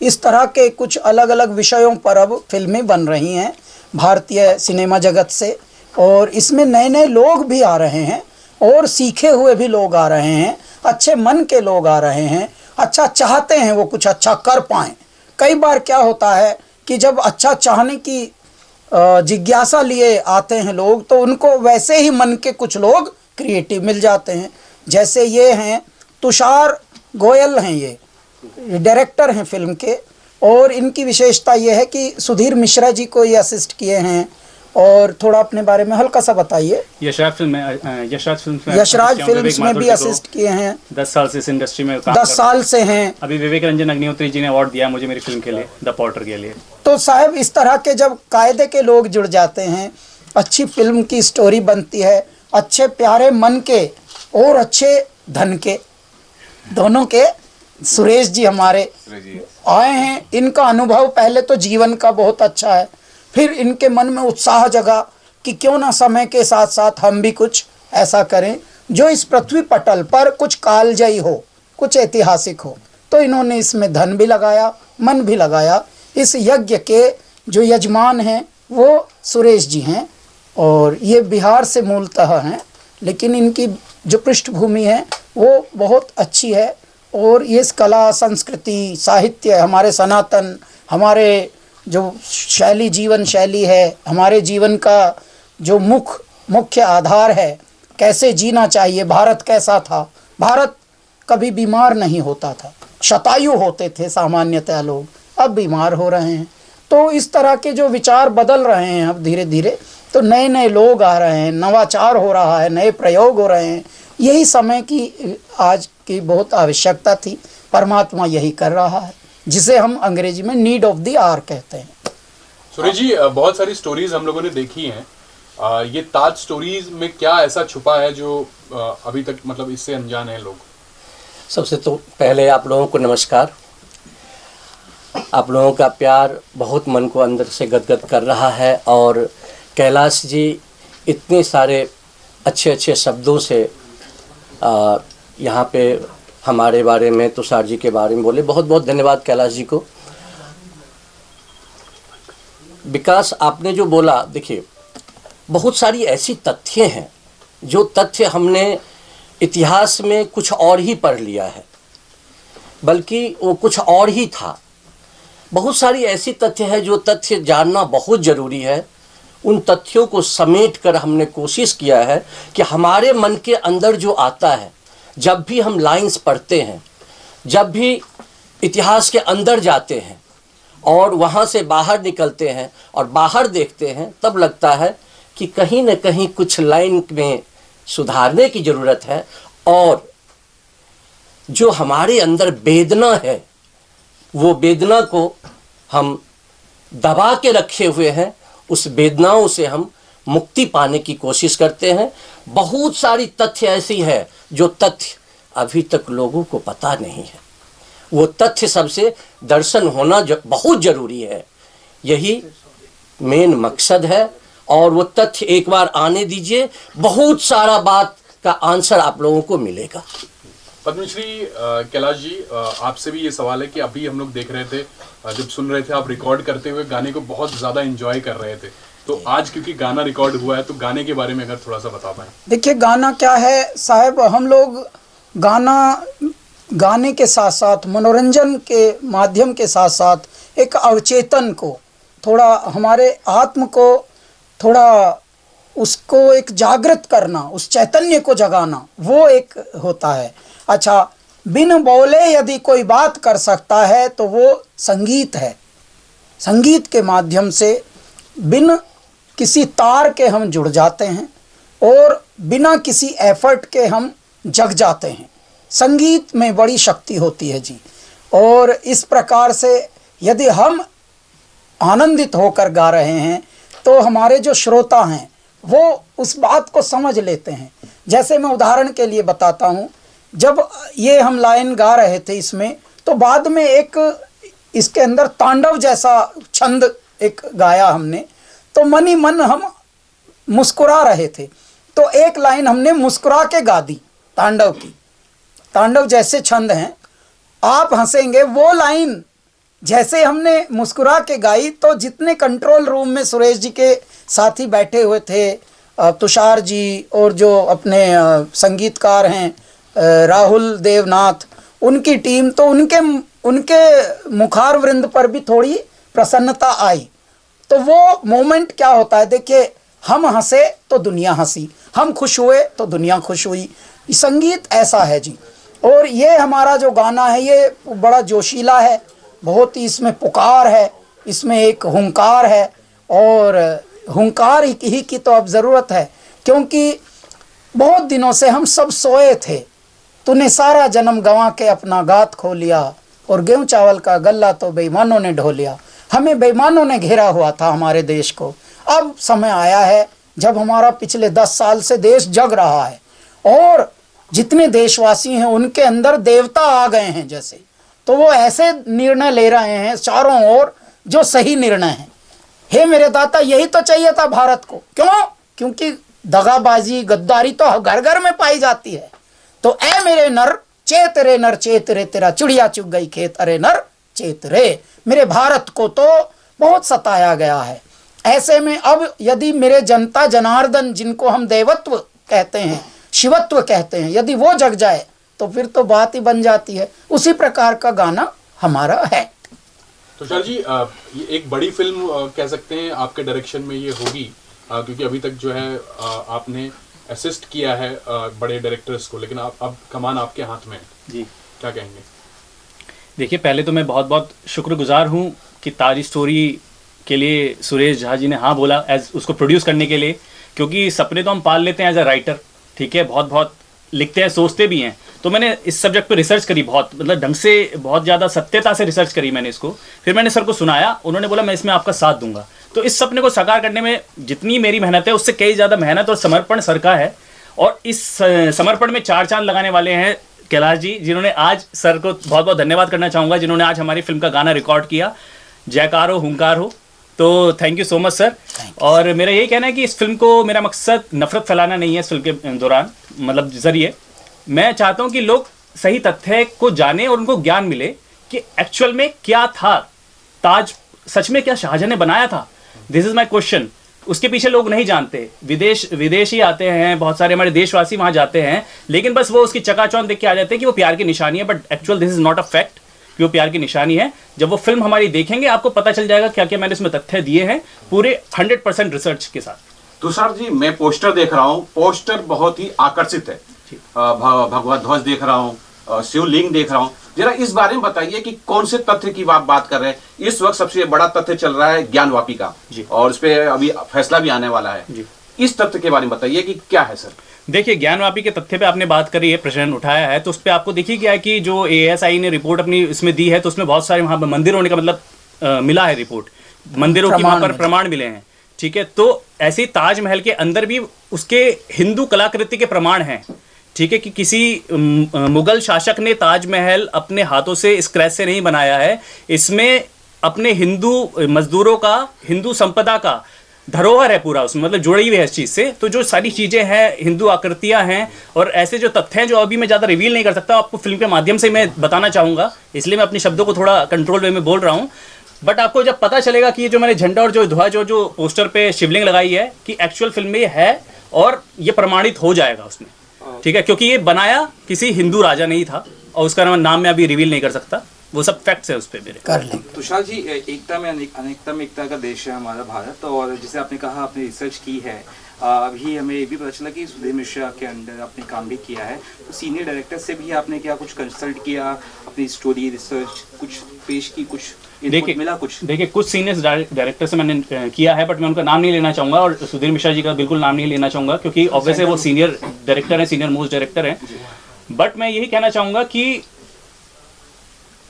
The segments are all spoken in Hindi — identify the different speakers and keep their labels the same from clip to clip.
Speaker 1: इस तरह के कुछ अलग अलग विषयों पर अब फिल्में बन रही हैं भारतीय सिनेमा जगत से, और इसमें नए नए लोग भी आ रहे हैं और सीखे हुए भी लोग आ रहे हैं, अच्छे मन के लोग आ रहे हैं, अच्छा चाहते हैं वो कुछ अच्छा कर पाएँ। कई बार क्या होता है कि जब अच्छा चाहने की जिज्ञासा लिए आते हैं लोग, तो उनको वैसे ही मन के कुछ लोग क्रिएटिव मिल जाते हैं। जैसे ये हैं तुषार गोयल हैं, ये डायरेक्टर हैं फिल्म के, और इनकी विशेषता ये है कि सुधीर मिश्रा जी को ये असिस्ट किए हैं। और थोड़ा अपने बारे में हल्का सा बताइए।
Speaker 2: यशराज
Speaker 1: फिल्म्स में भी असिस्ट किए हैं।
Speaker 2: 10 साल से इस इंडस्ट्री में
Speaker 1: 10 साल से हैं।
Speaker 2: अभी विवेक रंजन अग्निहोत्री जी ने अवार्ड दिया मुझे मेरी फिल्म के लिए, द पॉटर के लिए।
Speaker 1: तो साहब इस तरह के जब कायदे के लोग जुड़ जाते हैं, अच्छी फिल्म की स्टोरी बनती है, अच्छे प्यारे मन के और अच्छे धन के, दोनों के। सुरेश जी हमारे आए हैं, इनका अनुभव पहले तो जीवन का बहुत अच्छा है, फिर इनके मन में उत्साह जगा कि क्यों ना समय के साथ साथ हम भी कुछ ऐसा करें जो इस पृथ्वी पटल पर कुछ कालजयी हो, कुछ ऐतिहासिक हो। तो इन्होंने इसमें धन भी लगाया, मन भी लगाया। इस यज्ञ के जो यजमान हैं वो सुरेश जी हैं, और ये बिहार से मूलतः हैं, लेकिन इनकी जो पृष्ठभूमि है वो बहुत अच्छी है। और ये कला, संस्कृति, साहित्य, हमारे सनातन, हमारे जो शैली, जीवन शैली है, हमारे जीवन का जो मुख्य आधार है, कैसे जीना चाहिए, भारत कैसा था। भारत कभी बीमार नहीं होता था, शतायु होते थे सामान्यतः लोग, अब बीमार हो रहे हैं। तो इस तरह के जो विचार बदल रहे हैं अब धीरे धीरे, तो नए नए लोग आ रहे हैं, नवाचार हो रहा है, नए प्रयोग हो रहे हैं। यही समय की आज की बहुत आवश्यकता थी, परमात्मा यही कर रहा है, जिसे हम अंग्रेजी में नीड ऑफ द आवर कहते हैं।
Speaker 3: सुरेश जी, बहुत सारी स्टोरीज हम लोगों ने देखी हैं, ये ताज स्टोरीज में क्या ऐसा छुपा है जो अभी तक मतलब इससे अनजान है लोग?
Speaker 4: सबसे तो पहले आप लोगों को नमस्कार। आप लोगों का प्यार बहुत मन को अंदर से गदगद कर रहा है, और कैलाश जी इतने सारे अच्छे अच्छे शब्दों से यहाँ पे हमारे बारे में, तुषार जी के बारे में बोले। बहुत बहुत धन्यवाद कैलाश जी को। विकास, आपने जो बोला, देखिए बहुत सारी ऐसी तथ्य हैं जो तथ्य हमने इतिहास में कुछ और ही पढ़ लिया है, बल्कि वो कुछ और ही था। बहुत सारी ऐसी तथ्य है जो तथ्य जानना बहुत ज़रूरी है। उन तथ्यों को समेट कर हमने कोशिश किया है कि हमारे मन के अंदर जो आता है, जब भी हम लाइंस पढ़ते हैं, जब भी इतिहास के अंदर जाते हैं और वहाँ से बाहर निकलते हैं और बाहर देखते हैं, तब लगता है कि कहीं न कहीं कुछ लाइन में सुधारने की ज़रूरत है। और जो हमारे अंदर वेदना है, वो वेदना को हम दबा के रखे हुए हैं, उस वेदनाओं से हम मुक्ति पाने की कोशिश करते हैं। बहुत सारी तथ्य ऐसी है जो तथ्य अभी तक लोगों को पता नहीं है। वो तथ्य सबसे दर्शन होना बहुत ज़रूरी है, यही मेन मकसद है। और वो तथ्य एक बार आने दीजिए, बहुत सारा बात का आंसर आप लोगों को मिलेगा।
Speaker 3: पद्मश्री कैलाश जी, आपसे भी ये सवाल है कि अभी हम लोग देख रहे थे, जब सुन रहे थे आप रिकॉर्ड करते हुए गाने को बहुत ज़्यादा एंजॉय कर रहे थे, तो आज क्योंकि गाना रिकॉर्ड हुआ है तो गाने के बारे में अगर थोड़ा सा बता पाएं।
Speaker 1: देखिए, गाना क्या है साहब, हम लोग गाने के साथ साथ, मनोरंजन के माध्यम के साथ साथ एक अवचेतन को, थोड़ा हमारे आत्म को, थोड़ा उसको एक जागृत करना, उस चैतन्य को जगाना, वो एक होता है। अच्छा, बिन बोले यदि कोई बात कर सकता है तो वो संगीत है। संगीत के माध्यम से बिन किसी तार के हम जुड़ जाते हैं और बिना किसी एफर्ट के हम जग जाते हैं। संगीत में बड़ी शक्ति होती है जी। और इस प्रकार से यदि हम आनंदित होकर गा रहे हैं तो हमारे जो श्रोता हैं वो उस बात को समझ लेते हैं। जैसे मैं उदाहरण के लिए बताता हूँ, जब ये हम लाइन गा रहे थे इसमें, तो बाद में एक इसके अंदर तांडव जैसा छंद एक गाया हमने, तो मन ही मन हम मुस्कुरा रहे थे। तो एक लाइन हमने मुस्कुरा के गा दी तांडव की। तांडव जैसे छंद हैं, आप हंसेंगे, वो लाइन जैसे हमने मुस्कुरा के गाई, तो जितने कंट्रोल रूम में सुरेश जी के साथी बैठे हुए थे, तुषार जी और जो अपने संगीतकार हैं राहुल देवनाथ, उनकी टीम, तो उनके मुखार वृंद पर भी थोड़ी प्रसन्नता आई। तो वो मोमेंट क्या होता है, देखिए, हम हंसे तो दुनिया हंसी, हम खुश हुए तो दुनिया खुश हुई। संगीत ऐसा है जी। और ये हमारा जो गाना है ये बड़ा जोशीला है, बहुत ही इसमें पुकार है, इसमें एक हुंकार है, और हुंकार ही की तो अब ज़रूरत है, क्योंकि बहुत दिनों से हम सब सोए थे। तूने सारा जन्म गंवा के अपना गात खो लिया, और गेहूँ चावल का गल्ला तो बेईमानों ने ढो लिया। हमें बेईमानों ने घेरा हुआ था हमारे देश को। अब समय आया है जब हमारा पिछले 10 साल से देश जग रहा है, और जितने देशवासी हैं उनके अंदर देवता आ गए हैं जैसे, तो वो ऐसे निर्णय ले रहे हैं चारों ओर जो सही निर्णय हैं। हे मेरे दाता, यही तो चाहिए था भारत को। क्यों? क्योंकि दगाबाजी, गद्दारी तो घर घर में पाई जाती है। तो ए मेरे नर चेत रे, नर चेत रे, तेरा चिड़िया चुग गई खेत, अरे नर चेत रे। मेरे भारत को तो बहुत सताया गया है। ऐसे में अब यदि मेरे जनता जनार्दन, जिनको हम देवत्व कहते हैं, शिवत्व कहते हैं, यदि वो जग जाए तो फिर तो बात ही बन जाती है। उसी प्रकार का गाना हमारा है।
Speaker 3: तुषार जी, ये एक बड़ी फिल्म कह सकते हैं आपके डायरेक्शन में ये होगी, क्योंकि अभी तक जो है आपने असिस्ट किया है बड़े डायरेक्टर्स को, लेकिन अब कमान आपके हाथ में है
Speaker 2: जी।
Speaker 3: क्या कहेंगे?
Speaker 2: देखिए, पहले तो मैं बहुत बहुत शुक्रगुजार हूँ कि ताज स्टोरी के लिए सुरेश झा जी ने हाँ बोला एज उसको प्रोड्यूस करने के लिए, क्योंकि सपने तो हम पाल लेते हैं एज अ राइटर, ठीक है, बहुत बहुत लिखते हैं, सोचते भी हैं। तो मैंने इस सब्जेक्ट पे रिसर्च करी, बहुत मतलब ढंग से, बहुत ज़्यादा सत्यता से रिसर्च करी मैंने इसको। फिर मैंने सर को सुनाया, उन्होंने बोला मैं इसमें आपका साथ दूंगा। तो इस सपने को साकार करने में जितनी मेरी मेहनत है उससे कई ज़्यादा मेहनत और समर्पण सर का है। और इस समर्पण में 4 चांद लगाने वाले हैं कैलाश जी, जिन्होंने आज, सर को बहुत बहुत धन्यवाद करना चाहूँगा, जिन्होंने आज हमारी फिल्म का गाना रिकॉर्ड किया। जयकार हो, हुंकार हो। तो thank you so much sir. और मेरा यही कहना है कि इस फिल्म को, मेरा मकसद नफरत फैलाना नहीं है इस फिल्म के दौरान, मतलब जरिए मैं चाहता हूँ कि लोग सही तथ्य को जाने और उनको ज्ञान मिले कि एक्चुअल में क्या था ताज, सच में क्या शाहजहां ने बनाया था। This is my question. उसके पीछे लोग नहीं जानते, विदेशी आते हैं, बहुत सारे हमारे देशवासी वहां जाते हैं, लेकिन बस वो उसकी चकाचौंध देख के आ जाते हैं कि वो प्यार की निशानी है, but actual this is not a fact कि वो प्यार की निशानी है। जब वो फिल्म हमारी देखेंगे आपको पता चल जाएगा क्या क्या मैंने इसमें तथ्य दिए हैं, पूरे 100% रिसर्च के साथ।
Speaker 5: तुषार जी, मैं पोस्टर देख रहा हूँ, पोस्टर बहुत ही आकर्षित है। भगवा ध्वज देख रहा हूँ, शिवलिंग देख रहा हूँ। जरा इस बारे में बताइए कि कौन से तथ्य की आप बात कर रहे हैं। इस वक्त सबसे बड़ा तथ्य चल रहा है ज्ञानवापी का, और उस पर अभी फैसला भी आने वाला है। इस तथ्य के बारे में बताइए कि क्या है सर।
Speaker 2: देखिए, ज्ञानवापी के तथ्य पे आपने बात करी है, प्रश्न उठाया है, तो उस पर आपको देखिए क्या है कि जो ASI ने रिपोर्ट अपनी इसमें दी है, तो उसमें बहुत सारे वहाँ पर मंदिर होने का मतलब मिला है, रिपोर्ट मंदिरों की वहाँ पर प्रमाण मिले हैं, ठीक है। तो ऐसे ही ताजमहल के अंदर भी उसके हिंदू कलाकृति के प्रमाण हैं, ठीक है, कि किसी मुगल शासक ने ताजमहल अपने हाथों से स्क्रैच से नहीं बनाया है। इसमें अपने हिंदू मजदूरों का, हिंदू संपदा का धरोहर है पूरा, उसमें मतलब जुड़ी हुई है इस चीज़ से। तो जो सारी चीज़ें हैं, हिंदू आकृतियां हैं, और ऐसे जो तथ्य हैं जो अभी मैं ज़्यादा रिवील नहीं कर सकता, आपको फिल्म के माध्यम से मैं बताना चाहूँगा, इसलिए मैं अपने शब्दों को थोड़ा कंट्रोल वे में बोल रहा हूँ। बट आपको जब पता चलेगा कि ये जो मैंने झंडा और जो ध्वज और जो पोस्टर पे शिवलिंग लगाई है कि एक्चुअल फिल्म में ये है, और ये प्रमाणित हो जाएगा उसमें, ठीक है, क्योंकि ये बनाया किसी हिंदू राजा नहीं था, और उसका नाम मैं अभी रिवील नहीं कर सकता, वो सब फैक्ट्स है उस पर मेरे।
Speaker 1: कर लेंगे।
Speaker 6: तुषार जी, एकता में अनेकता में एकता का देश है हमारा भारत, और जैसे आपने कहा आपने रिसर्च की है, अभी हमें ये भी पता चला कि सुधीर मिश्रा के अंडर आपने काम भी किया है, तो सीनियर डायरेक्टर से भी आपने क्या कुछ कंसल्ट किया, अपनी स्टोरी रिसर्च कुछ पेश की, कुछ इनपुट मिला कुछ?
Speaker 2: देखिए, कुछ सीनियर डायरेक्टर से मैंने किया है, बट मैं उनका नाम नहीं लेना चाहूँगा, और सुधीर मिश्रा जी का बिल्कुल नाम नहीं लेना चाहूँगा, क्योंकि ऑब्वियसली वो सीनियर डायरेक्टर हैं, सीनियर मोस्ट डायरेक्टर हैं। बट मैं यही कहना चाहूँगा कि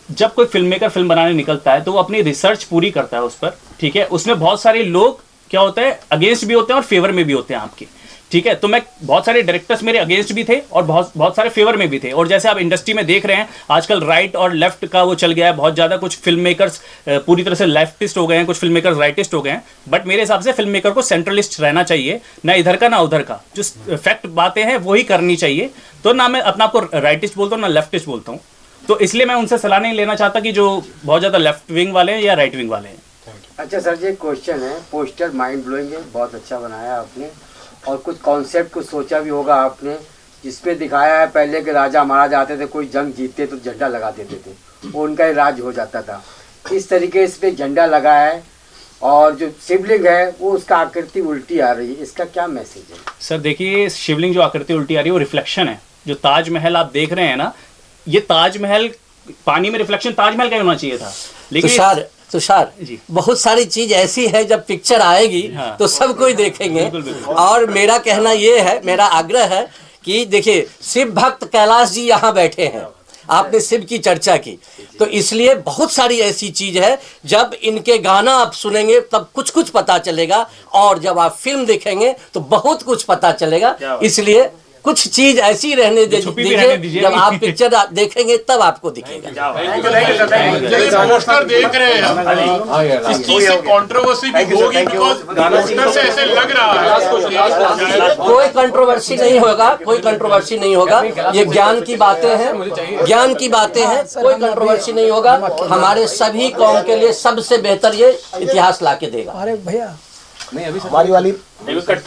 Speaker 2: जब कोई फिल्म मेकर फिल्म बनाने निकलता है तो वो अपनी रिसर्च पूरी करता है उस पर, ठीक है। उसमें बहुत सारे लोग क्या होते हैं, अगेंस्ट भी होते हैं और फेवर में भी होते हैं आपके, ठीक है। तो मैं, बहुत सारे डायरेक्टर्स मेरे अगेंस्ट भी थे और बहुत सारे फेवर में भी थे। और जैसे आप इंडस्ट्री में देख रहे हैं आजकल राइट और लेफ्ट का वो चल गया है बहुत ज़्यादा, कुछ फिल्म मेकर्स पूरी तरह से लेफ्टिस्ट हो गए हैं, कुछ फिल्म मेकर्स राइटिस्ट हो गए हैं। बट मेरे हिसाब से फिल्म मेकर को सेंट्रलिस्ट रहना चाहिए, ना इधर का ना उधर का, जो फैक्ट बातें हैं वही करनी चाहिए। तो ना मैं अपना आपको राइटिस्ट बोलता हूँ ना लेफ्टिस्ट बोलता हूँ, तो इसलिए मैं उनसे सलाह नहीं लेना चाहता कि जो बहुत ज़्यादा लेफ्ट विंग वाले हैं या राइट विंग वाले हैं।
Speaker 7: अच्छा सर जी, एक क्वेश्चन है। पोस्टर माइंड ब्लोइंग है, बहुत अच्छा बनाया आपने, और कुछ कॉन्सेप्ट कुछ सोचा भी होगा आपने, जिसपे दिखाया है पहले के राजा महाराज आते थे, कोई जंग जीतते तो झंडा लगा देते थे, वो उनका ही राज हो जाता था। इस तरीके से झंडा लगा है, और जो शिवलिंग है वो उसका आकृति उल्टी आ रही है, इसका क्या मैसेज है?
Speaker 2: सर देखिए, शिवलिंग जो आकृति उल्टी आ रही है वो रिफ्लेक्शन है। जो ताजमहल आप देख रहे हैं ना, ये ताजमहल पानी में रिफ्लेक्शन ताजमहल का होना चाहिए था, लेकिन
Speaker 4: तुषार
Speaker 2: जी।
Speaker 4: बहुत सारी चीज ऐसी है, जब पिक्चर आएगी
Speaker 2: हाँ।
Speaker 4: तो सब कोई देखेंगे।
Speaker 2: बिल्कुल, बिल्कुल।
Speaker 4: और मेरा कहना ये है, मेरा आग्रह है कि देखिए, शिव भक्त कैलाश जी यहाँ बैठे हैं, आपने शिव की चर्चा की, तो इसलिए बहुत सारी ऐसी चीज है, जब इनके गाना आप सुनेंगे तब कुछ कुछ पता चलेगा, और जब आप फिल्म देखेंगे तो बहुत कुछ पता चलेगा। इसलिए कुछ चीज ऐसी रहने
Speaker 2: छुपी भी रहने
Speaker 4: दीजिए,
Speaker 2: दीजिए।
Speaker 4: जब आप पिक्चर देखेंगे तब आपको दिखेगा।
Speaker 8: पोस्टर देख रहे हैं हम, इस चीज से कंट्रोवर्सी भी होगी, बिकॉज पोस्टर से ऐसे लग रहा है।
Speaker 4: कोई कंट्रोवर्सी नहीं होगा, कोई कंट्रोवर्सी नहीं होगा। ये ज्ञान की बातें हैं, ज्ञान की बातें हैं, कोई कंट्रोवर्सी नहीं होगा। हमारे सभी कौम के लिए सबसे बेहतर ये इतिहास ला के देगा।
Speaker 1: अरे भैया
Speaker 9: हमारी वाली
Speaker 2: कट